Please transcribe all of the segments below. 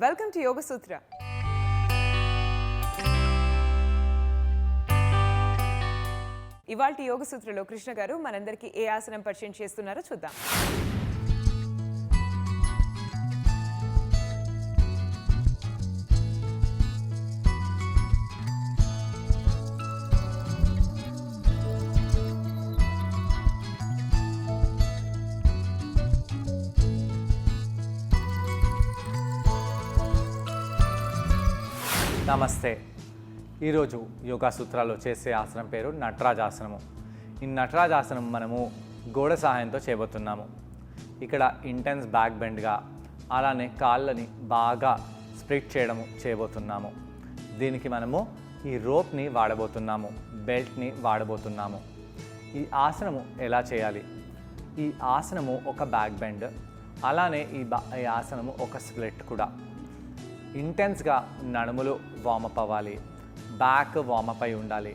Welcome to యోగ సూత్ర. ఇవాల్టి యోగ సూత్రలో కృష్ణ గారు మనందరికీ ఏ ఆసనం పరిచయం చేస్తున్నారో చూద్దాం. నమస్తే. ఈరోజు యోగా సూత్రాల్లో చేసే ఆసనం పేరు నటరాజాసనము. ఈ నటరాజాసనం మనము గోడ సహాయంతో చేయబోతున్నాము. ఇక్కడ ఇంటెన్స్ బ్యాక్ బెండ్గా అలానే కాళ్ళని బాగా స్ప్లిట్ చేయబోతున్నాము. దీనికి మనము ఈ రోప్ని వాడబోతున్నాము, బెల్ట్ని వాడబోతున్నాము. ఈ ఆసనము ఎలా చేయాలి? ఈ ఆసనము ఒక బ్యాక్ బెండ్, అలానే ఈ ఆసనము ఒక స్ప్లిట్ కూడా. ఇంటెన్స్గా నడుములు వామప్ అవ్వాలి, బ్యాక్ వామప్ అయి ఉండాలి,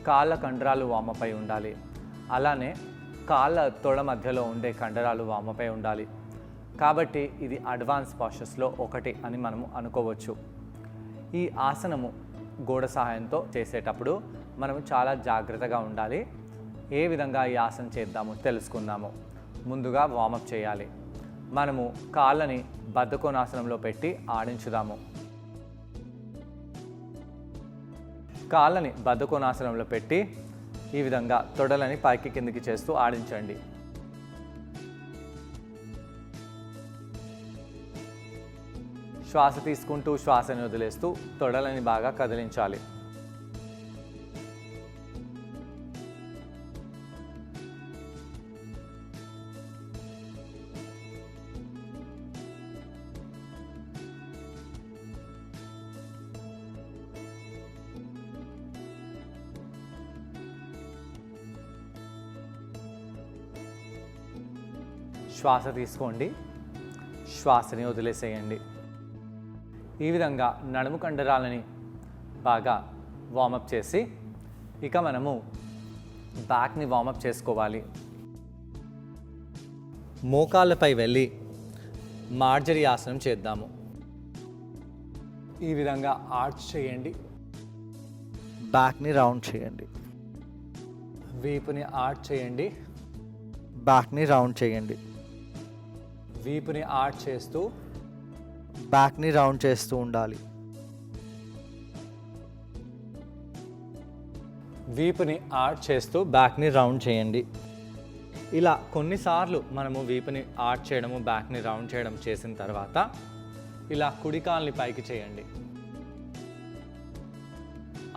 కాళ్ళ కండరాలు వామప్ అయి ఉండాలి, అలానే కాళ్ళ తొడ మధ్యలో ఉండే కండరాలు వామప్ అయి ఉండాలి. కాబట్టి ఇది అడ్వాన్స్ పాస్చర్స్లో ఒకటి అని మనము అనుకోవచ్చు. ఈ ఆసనము గోడ సహాయంతో చేసేటప్పుడు మనము చాలా జాగ్రత్తగా ఉండాలి. ఏ విధంగా ఈ ఆసనం చేద్దామో తెలుసుకుందాము. ముందుగా వామప్ చేయాలి. మనము కాళ్ళని బద్ధకోణాసనంలో పెట్టి ఆడించుదాము. కాళ్ళని బద్ధకోణాసనంలో పెట్టి ఈ విధంగా తొడలని పైకి కిందికి చేస్తూ ఆడించండి. శ్వాస తీసుకుంటూ శ్వాసని వదిలేస్తూ తొడలని బాగా కదిలించాలి. శ్వాస తీసుకోండి, శ్వాసని వదిలేసేయండి. ఈ విధంగా నడుము కండరాలని బాగా వామప్ చేసి ఇక మనము బ్యాక్ని వామప్ చేసుకోవాలి. మోకాళ్ళపై వెళ్ళి మార్జరీ ఆసనం చేద్దాము. ఈ విధంగా ఆర్చ్ చేయండి, బ్యాక్ని రౌండ్ చేయండి. వీపుని ఆర్చ్ చేయండి, బ్యాక్ని రౌండ్ చేయండి. వీపుని ఆర్చ్ చేస్తూ బ్యాక్ని రౌండ్ చేస్తూ ఉండాలి. వీపుని ఆర్చ్ చేస్తూ బ్యాక్ని రౌండ్ చేయండి. ఇలా కొన్నిసార్లు మనము వీపుని ఆర్చ్ చేయడము, బ్యాక్ని రౌండ్ చేయడం చేసిన తర్వాత ఇలా కుడికాల్ని పైకి చేయండి.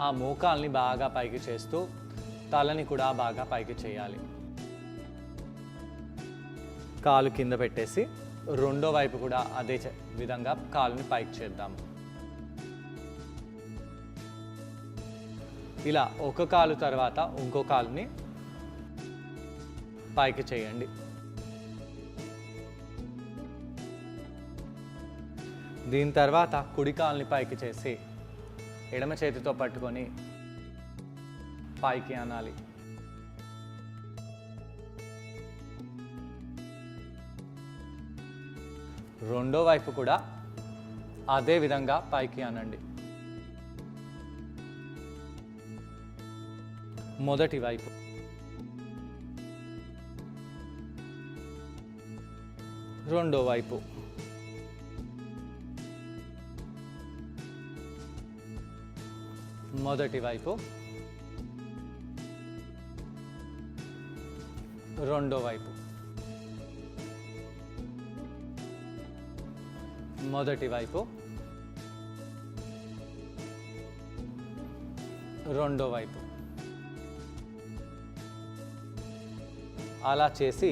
ఆ మోకాల్ని బాగా పైకి చేస్తూ తలని కూడా బాగా పైకి చేయాలి. కాలు కింద పెట్టేసి రెండో వైపు కూడా అదే విధంగా కాలుని పైకి చేద్దాము. ఇలా ఒక కాలు తర్వాత ఇంకో కాలుని పైకి చేయండి. దీని తర్వాత కుడి కాలుని పైకి చేసి ఎడమ చేతితో పట్టుకొని పైకి అనాలి. రెండో వైపు కూడా అదే విధంగా పైకి అనండి. మొదటి వైపు, రెండో వైపు, మొదటి వైపు, రెండో వైపు, మొదటి వైపు, రెండో వైపు. అలా చేసి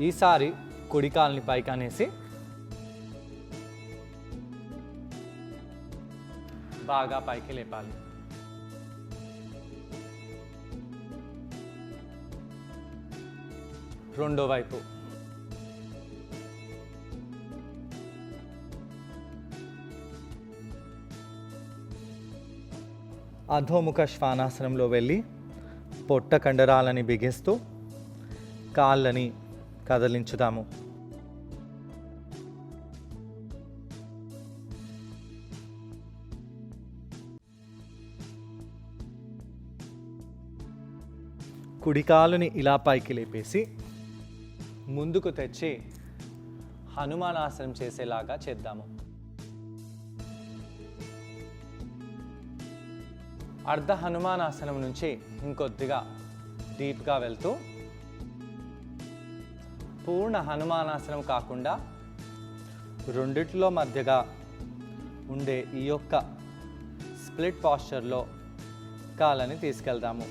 ఈసారి కుడి కాలుని పైకి అనేసి బాగా పైకి లేపాలి. రెండో వైపు, అధోముఖ శ్వానాసనంలో వెళ్ళి పొట్ట కండరాలని బిగిస్తూ కాళ్ళని కదిలించుదాము. కుడి కాలుని ఇలా పైకి లేపేసి ముందుకు తెచ్చి హనుమానాసనం చేసేలాగా చేద్దాము. అర్ధ హనుమానాసనం నుంచి ఇంకొద్దిగా డీప్గా వెళ్తూ పూర్ణ హనుమానాసనం కాకుండా రెండిట్లో మధ్యగా ఉండే ఈ యొక్క స్ప్లిట్ పాస్చర్లో కాళ్ళని తీసుకెళ్దాము.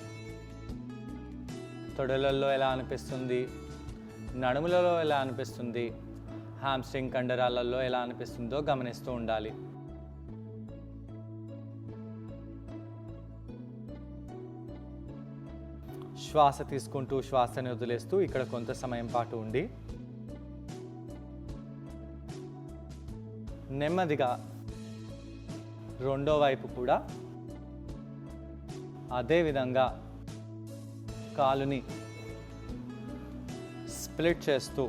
తొడలలో ఎలా అనిపిస్తుంది, నడుములలో ఎలా అనిపిస్తుంది, హామ్స్ట్రింగ్ కండరాలలో ఎలా అనిపిస్తుందో గమనిస్తూ ఉండాలి. శ్వాస తీసుకుంటూ శ్వాసని వదిలేస్తూ ఇక్కడ కొంత సమయం పాటు ఉండి నెమ్మదిగా రెండో వైపు కూడా అదే విధంగా కాలుని స్ప్లిట్ చేస్తూ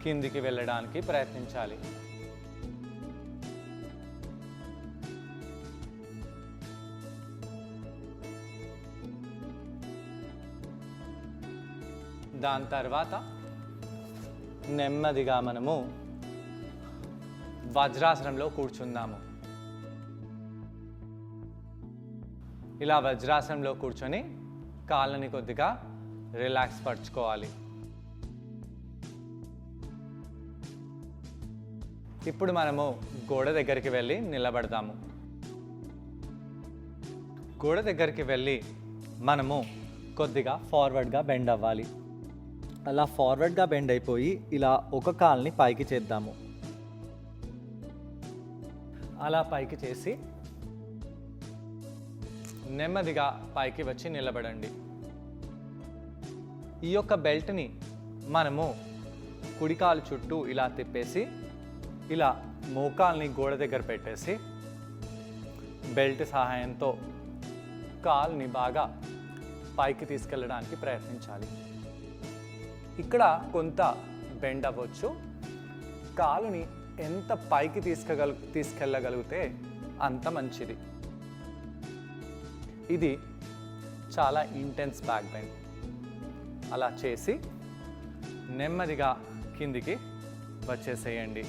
కిందికి వెళ్ళడానికి ప్రయత్నించాలి. దాని తర్వాత నెమ్మదిగా మనము వజ్రాసనంలో కూర్చుందాము. ఇలా వజ్రాసనంలో కూర్చొని కాళ్ళని కొద్దిగా రిలాక్స్ పరుచుకోవాలి. ఇప్పుడు మనము గోడ దగ్గరికి వెళ్ళి నిలబడదాము. గోడ దగ్గరికి వెళ్ళి మనము కొద్దిగా ఫార్వర్డ్గా బెండ్ అవ్వాలి. అలా ఫార్వర్డ్గా బెండ్ అయిపోయి ఇలా ఒక కాల్ని పైకి చేద్దాము. అలా పైకి చేసి నెమ్మదిగా పైకి వచ్చి నిలబడండి. ఈ యొక్క బెల్ట్ని మనము కుడికాలు చుట్టూ ఇలా తిప్పేసి ఇలా మోకాల్ని గోడ దగ్గర పెట్టేసి బెల్ట్ సహాయంతో కాల్ని బాగా పైకి తీసుకెళ్ళడానికి ప్రయత్నించాలి. ఇక్కడ కొంత బెండ్ అవ్వచ్చు. కాలుని ఎంత పైకి తీసుకెళ్ళగలిగితే అంత మంచిది. ఇది చాలా ఇంటెన్స్ బ్యాక్ బెండ్. అలా చేసి నెమ్మదిగా కిందికి వచ్చేసేయండి.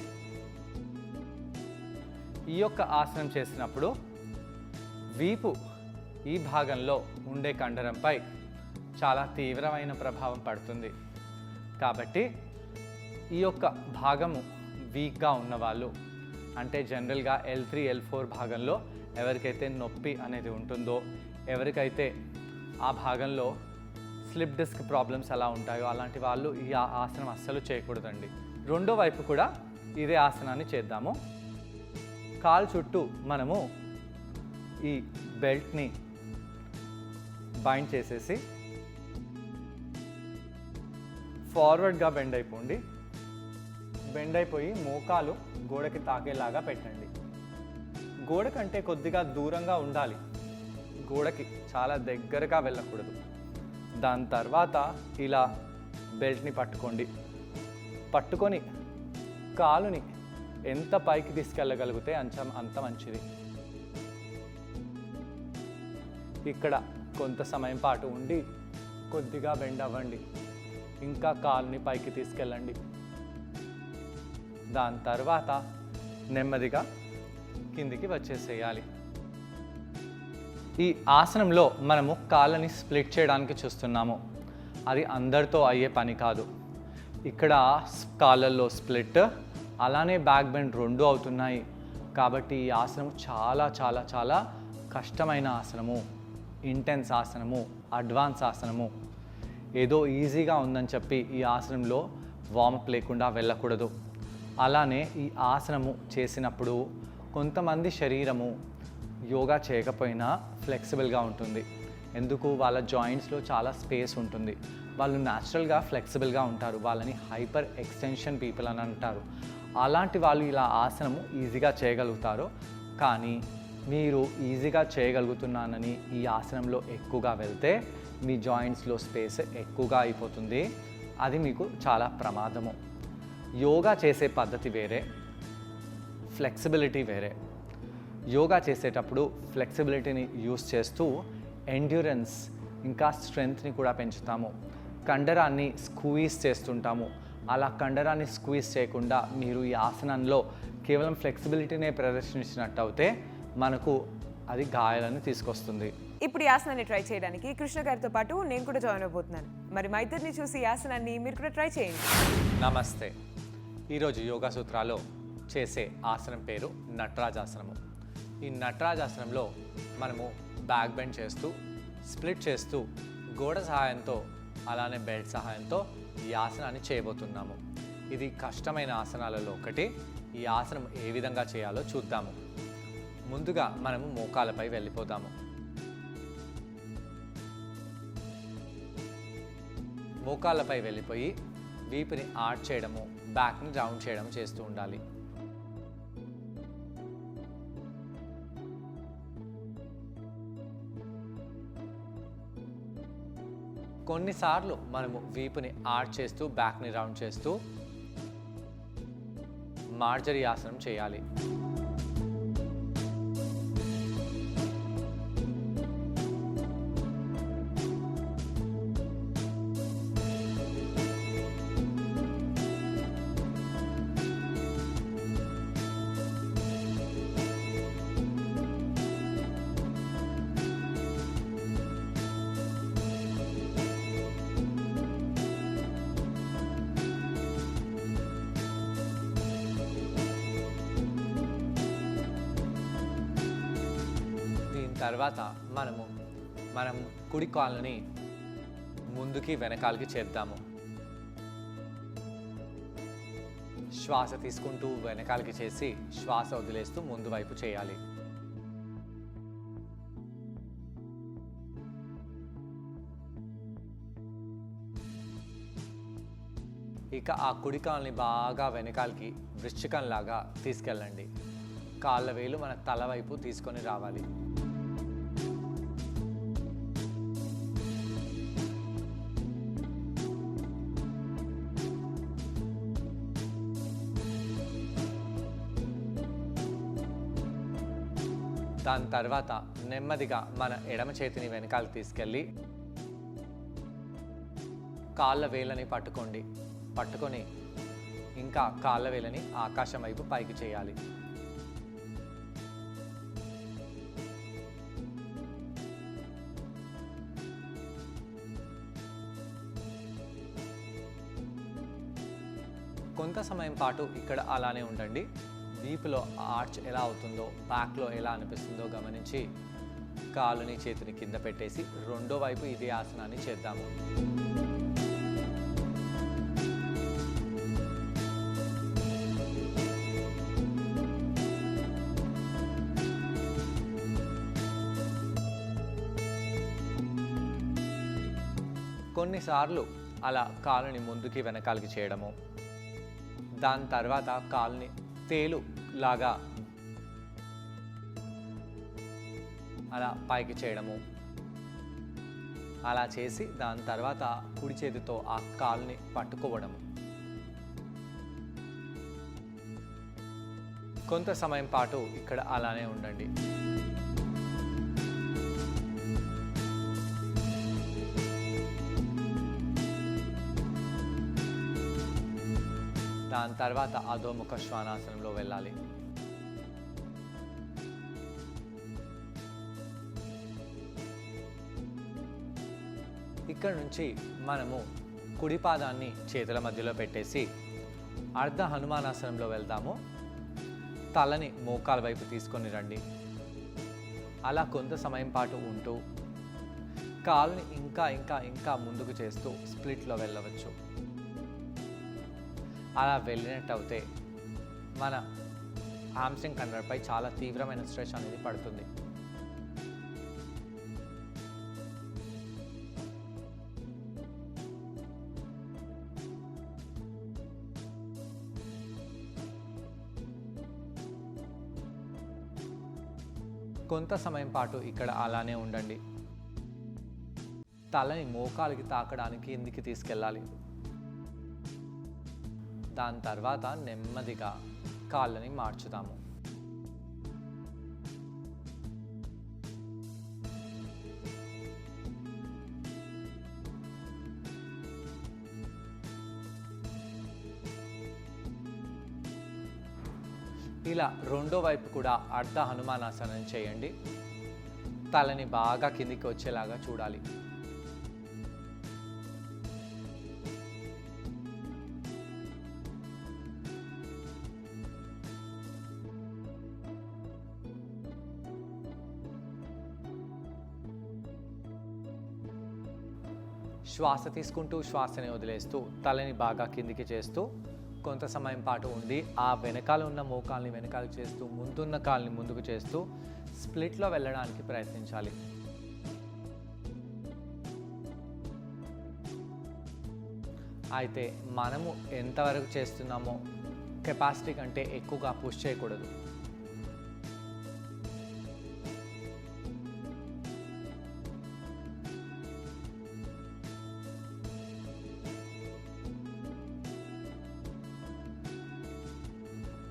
ఈ యొక్క ఆసనం చేసినప్పుడు వీపు ఈ భాగంలో ఉండే కండరంపై చాలా తీవ్రమైన ప్రభావం పడుతుంది. కాబట్టి ఈ యొక్క భాగము వీక్గా ఉన్నవాళ్ళు, అంటే జనరల్గా L3, L4 భాగంలో ఎవరికైతే నొప్పి అనేది ఉంటుందో, ఎవరికైతే ఆ భాగంలో స్లిప్ డిస్క్ ప్రాబ్లమ్స్ అలా ఉంటాయో అలాంటి వాళ్ళు ఈ ఆసనం అస్సలు చేయకూడదండి. రెండో వైపు కూడా ఇదే ఆసనాన్ని చేద్దాము. కాలు చుట్టూ మనము ఈ బెల్ట్ని బైండ్ చేసేసి ఫార్వర్డ్గా బెండ్ అయిపోండి. బెండ్ అయిపోయి మోకాలు గోడకి తాకేలాగా పెట్టండి. గోడ కంటే కొద్దిగా దూరంగా ఉండాలి, గోడకి చాలా దగ్గరగా వెళ్ళకూడదు. దాని తర్వాత ఇలా బెల్ట్ని పట్టుకోండి. పట్టుకొని కాలుని ఎంత పైకి తీసుకెళ్ళగలిగితే అంత మంచిది. ఇక్కడ కొంత సమయం పాటు ఉండి కొద్దిగా బెండ్ అవ్వండి. ఇంకా కాలుని పైకి తీసుకెళ్ళండి. దాని తర్వాత నెమ్మదిగా కిందికి వచ్చేసేయాలి. ఈ ఆసనంలో మనము కాళ్ళని స్ప్లిట్ చేయడానికి చూస్తున్నాము. అది అందరితో అయ్యే పని కాదు. ఇక్కడ కాళ్ళల్లో స్ప్లిట్, అలానే బ్యాక్ బెండ్ రెండు అవుతున్నాయి. కాబట్టి ఈ ఆసనం చాలా చాలా చాలా కష్టమైన ఆసనము, ఇంటెన్స్ ఆసనము, అడ్వాన్స్ ఆసనము. ఏదో ఈజీగా ఉందని చెప్పి ఈ ఆసనంలో వార్మప్ లేకుండా వెళ్ళకూడదు. అలానే ఈ ఆసనము చేసినప్పుడు కొంతమంది శరీరము యోగా చేయకపోయినా ఫ్లెక్సిబుల్గా ఉంటుంది. ఎందుకు? వాళ్ళ జాయింట్స్లో చాలా స్పేస్ ఉంటుంది. వాళ్ళు న్యాచురల్గా ఫ్లెక్సిబుల్గా ఉంటారు. వాళ్ళని హైపర్ ఎక్స్టెన్షన్ పీపుల్ అని అంటారు. అలాంటి వాళ్ళు ఇలా ఆసనము ఈజీగా చేయగలుగుతారు. కానీ మీరు ఈజీగా చేయగలుగుతున్నానని ఈ ఆసనంలో ఎక్కువగా వెళ్తే మీ జాయింట్స్లో స్పేస్ ఎక్కువగా అయిపోతుంది. అది మీకు చాలా ప్రమాదము. యోగా చేసే పద్ధతి వేరే, ఫ్లెక్సిబిలిటీ వేరే. యోగా చేసేటప్పుడు ఫ్లెక్సిబిలిటీని యూస్ చేస్తూ ఎండ్యూరెన్స్ ఇంకా స్ట్రెంగ్త్ని కూడా పెంచుతాము. కండరాన్ని స్క్వీజ్ చేస్తుంటాము. అలా కండరాన్ని స్క్వీజ్ చేయకుండా మీరు ఈ ఆసనంలో కేవలం ఫ్లెక్సిబిలిటీనే ప్రదర్శించినట్టు అయితే మనకు అది గాయాలను తీసుకొస్తుంది. ఇప్పుడు ఈ ఆసనాన్ని ట్రై చేయడానికి కృష్ణ గారితో పాటు నేను కూడా జాయిన్ అవబోతున్నాను. మరి మా ఇద్దరిని చూసి ఈ ఆసనాన్ని మీరు కూడా ట్రై చేయండి. నమస్తే. ఈరోజు యోగా సూత్రాలో చేసే ఆసనం పేరు నటరాజాసనము. ఈ నటరాజాసనంలో మనము బ్యాక్ బెండ్ చేస్తూ, స్ప్లిట్ చేస్తూ, గోడ సహాయంతో అలానే బెల్ట్ సహాయంతో ఈ ఆసనాన్ని చేయబోతున్నాము. ఇది కష్టమైన ఆసనాలలో ఒకటి. ఈ ఆసనం ఏ విధంగా చేయాలో చూద్దాము. ముందుగా మనము మోకాలపై వెళ్ళిపోదాము. మోకాళ్ళపై వెళ్ళిపోయి వీపుని ఆర్చ్ చేయడము, బ్యాక్ని రౌండ్ చేయడం చేస్తూ ఉండాలి. కొన్నిసార్లు మనము వీపుని ఆర్చ్ చేస్తూ, బ్యాక్ని రౌండ్ చేస్తూ మార్జరీ ఆసనం చేయాలి. తర్వాత మనం కుడి కాలుని ముందుకి వెనకాలకి చేద్దాము. శ్వాస తీసుకుంటూ వెనకాలకి చేసి శ్వాస వదిలేస్తూ ముందు వైపు చేయాలి. ఇక ఆ కుడి కాలుని బాగా వెనకాలకి వృశ్చికంలాగా తీసుకెళ్ళండి. కాళ్ళ వేలు మన తల వైపు తీసుకొని రావాలి. దాని తర్వాత నెమ్మదిగా మన ఎడమ చేతిని వెనకాల తీసుకెళ్ళి కాళ్ళ వేళ్ళని పట్టుకొని ఇంకా కాళ్ళ వేళ్ళని ఆకాశం వైపు పైకి చేయాలి. కొంత సమయం పాటు ఇక్కడ అలానే ఉండండి. వీపులో ఆర్చ్ ఎలా అవుతుందో, బ్యాక్లో ఎలా అనిపిస్తుందో గమనించి కాలుని చేతిని కింద పెట్టేసి రెండో వైపు ఇదే ఆసనాన్ని చేద్దాము. కొన్నిసార్లు అలా కాలుని ముందుకి వెనకాలకి చేయడము, దాని తర్వాత కాలుని తేలు లాగా అలా పైకి చేయడము, అలా చేసి దాని తర్వాత కుడి చేతితో ఆ కాలుని పట్టుకోవడము. కొంత సమయం పాటు ఇక్కడ అలానే ఉండండి. దాని తర్వాత అధోముఖ శ్వానాసనంలో వెళ్ళాలి. ఇక్కడ నుంచి మనము కుడి పాదాన్ని చేతుల మధ్యలో పెట్టేసి అర్ధ హనుమానాసనంలో వెళ్దాము. తలని మోకాల వైపు తీసుకొని రండి. అలా కొంత సమయం పాటు ఉంటూ కాలుని ఇంకా ఇంకా ఇంకా ముందుకు చేస్తూ స్ప్లిట్లో వెళ్ళవచ్చు. అలా వెళ్ళినట్టు అయితే మన హామ్స్ట్రింగ్ కండరపై చాలా తీవ్రమైన స్ట్రెస్ అనేది పడుతుంది. కొంత సమయం పాటు ఇక్కడ అలానే ఉండండి. తలని మోకాలికి తాకడానికి కిందికి తీసుకెళ్ళాలి. దాని తర్వాత నెమ్మదిగా కాళ్ళని మార్చుతాము. ఇలా రెండో వైపు కూడా అర్ధ హనుమానాసనం చేయండి. తలని బాగా కిందికి వచ్చేలాగా చూడాలి. శ్వాస తీసుకుంటూ శ్వాసని వదిలేస్తూ తలని బాగా కిందికి చేస్తూ కొంత సమయం పాటు ఉండి ఆ వెనకాల ఉన్న మోకాల్ని వెనకాలకు చేస్తూ ముందున్న కాల్ని ముందుకు చేస్తూ స్ప్లిట్లో వెళ్ళడానికి ప్రయత్నించాలి. అయితే మనము ఎంతవరకు చేస్తున్నామో కెపాసిటీ కంటే ఎక్కువగా పుష్ చేయకూడదు.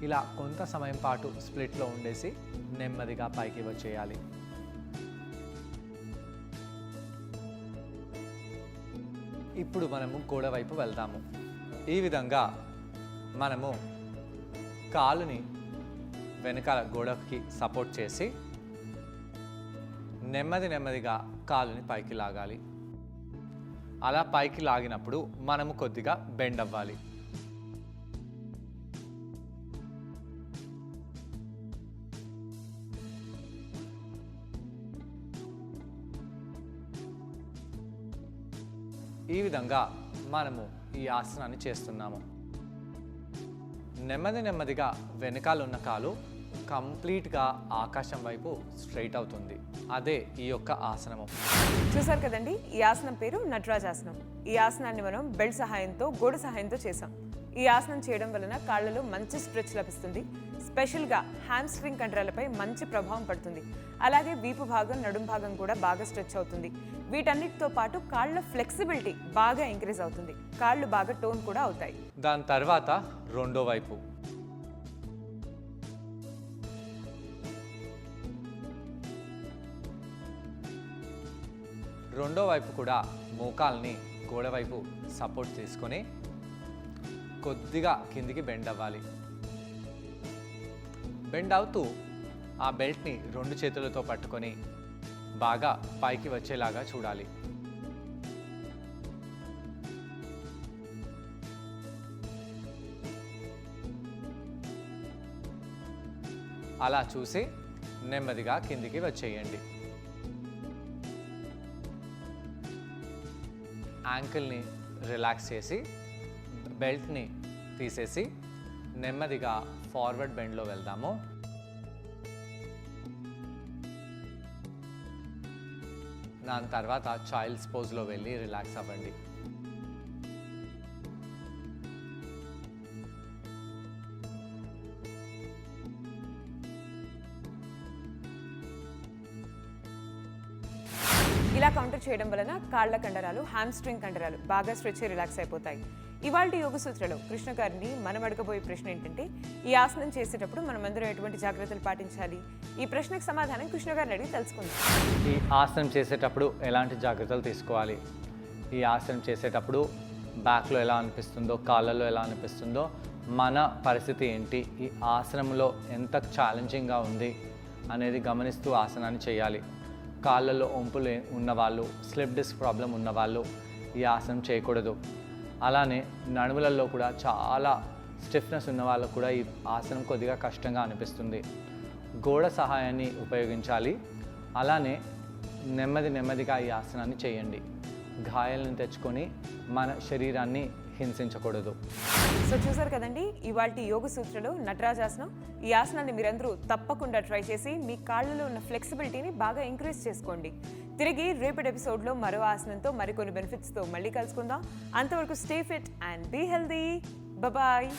ఇలా కొంత సమయం పాటు స్ప్లిట్లో ఉండేసి నెమ్మదిగా పైకి వచ్చేయాలి. ఇప్పుడు మనము గోడ వైపు వెళ్దాము. ఈ విధంగా మనము కాలుని వెనకాల గోడకి సపోర్ట్ చేసి నెమ్మదిగా కాలుని పైకి లాగాలి. అలా పైకి లాగినప్పుడు మనము కొద్దిగా బెండ్ అవ్వాలి. ఈ విధంగా మనము ఈ ఆసనాన్ని చేస్తున్నాము. నెమ్మదిగా వెనకాల ఉన్న కాలు కంప్లీట్గా ఆకాశం వైపు స్ట్రైట్ అవుతుంది. అదే ఈ యొక్క ఆసనము. చూసారు కదండి, ఈ ఆసనం పేరు నటరాజాసనం. ఈ ఆసనాన్ని మనం బెల్ట్ సహాయంతో, గోడ సహాయంతో చేసాం. ఈ ఆసనం చేయడం వలన కాళ్ళలో మంచి స్ట్రెచ్ లభిస్తుంది. స్పెషల్గా హ్యామ్స్ట్రింగ్ కండరాలపై మంచి ప్రభావం పడుతుంది. అలాగే వీపు భాగం, నడుం భాగం కూడా బాగా స్ట్రెచ్ అవుతుంది. వీటన్నిటితో పాటు కాళ్ళ ఫ్లెక్సిబిలిటీ బాగా ఇంక్రీజ్ అవుతుంది. కాళ్ళు బాగా టోన్ కూడా అవుతాయి. దాని తర్వాత రెండో వైపు. రెండో వైపు కూడా మోకాల్ని గోడ వైపు సపోర్ట్ తీసుకొని కొద్దిగా కిందికి బెండ్ అవ్వాలి. బెండ్ అవుతూ ఆ బెల్ట్ని రెండు చేతులతో పట్టుకొని బాగా పైకి వచ్చేలాగా చూడాలి. అలా చూసి నెమ్మదిగా కిందికి వచ్చేయండి. యాంకిల్ని రిలాక్స్ చేసి బెల్ట్ని తీసేసి నెమ్మదిగా ఫార్వర్డ్ బెండ్లో వెళ్దాము. దాని తర్వాత చైల్డ్స్ పోజ్లో వెళ్ళి రిలాక్స్ అవ్వండి. ఇలా కౌంటర్ చేయడం వలన కాళ్ళ కండరాలు, హ్యామ్స్ట్రింగ్ కండరాలు బాగా స్ట్రెచ్ రిలాక్స్ అయిపోతాయి. ఇవాల్టి యోగ సూత్రలో కృష్ణ గారిని మనం అడగబోయే ప్రశ్న ఏంటంటే, ఈ ఆసనం చేసేటప్పుడు మనం అందరం ఎటువంటి జాగ్రత్తలు పాటించాలి? ఈ ప్రశ్నకు సమాధానం కృష్ణ గారిని అడిగి తెలుసుకుందాం. ఈ ఆసనం చేసేటప్పుడు ఎలాంటి జాగ్రత్తలు తీసుకోవాలి? ఈ ఆసనం చేసేటప్పుడు బ్యాక్లో ఎలా అనిపిస్తుందో, కాళ్ళలో ఎలా అనిపిస్తుందో, మన పరిస్థితి ఏంటి, ఈ ఆసనంలో ఎంత ఛాలెంజింగ్గా ఉంది అనేది గమనిస్తూ ఆసనాన్ని చేయాలి. కాళ్ళల్లో ఒంపులు ఉన్నవాళ్ళు, స్లిప్ డిస్క్ ప్రాబ్లం ఉన్నవాళ్ళు ఈ ఆసనం చేయకూడదు. అలానే నడుములలో కూడా చాలా స్టిఫ్నెస్ ఉన్న వాళ్ళకు కూడా ఈ ఆసనం కొద్దిగా కష్టంగా అనిపిస్తుంది. గోడ సహాయాన్ని ఉపయోగించాలి. అలానే నెమ్మదిగా ఈ ఆసనాన్ని చేయండి. గాయాలను తెచ్చుకొని మన శరీరాన్ని హింసించకూడదు. సో చూసారు కదండి, ఇవాల్టి యోగ సూత్రలో నటరాజాసనం. ఈ ఆసనాన్ని మీరందరూ తప్పకుండా ట్రై చేసి మీ కాళ్ళలో ఉన్న ఫ్లెక్సిబిలిటీని బాగా ఇంక్రీజ్ చేసుకోండి. తిరిగి రేపటి ఎపిసోడ్లో మరో ఆసనంతో మరికొన్ని బెనిఫిట్స్తో మళ్ళీ కలుసుకుందాం. అంతవరకు stay fit and be healthy. Bye.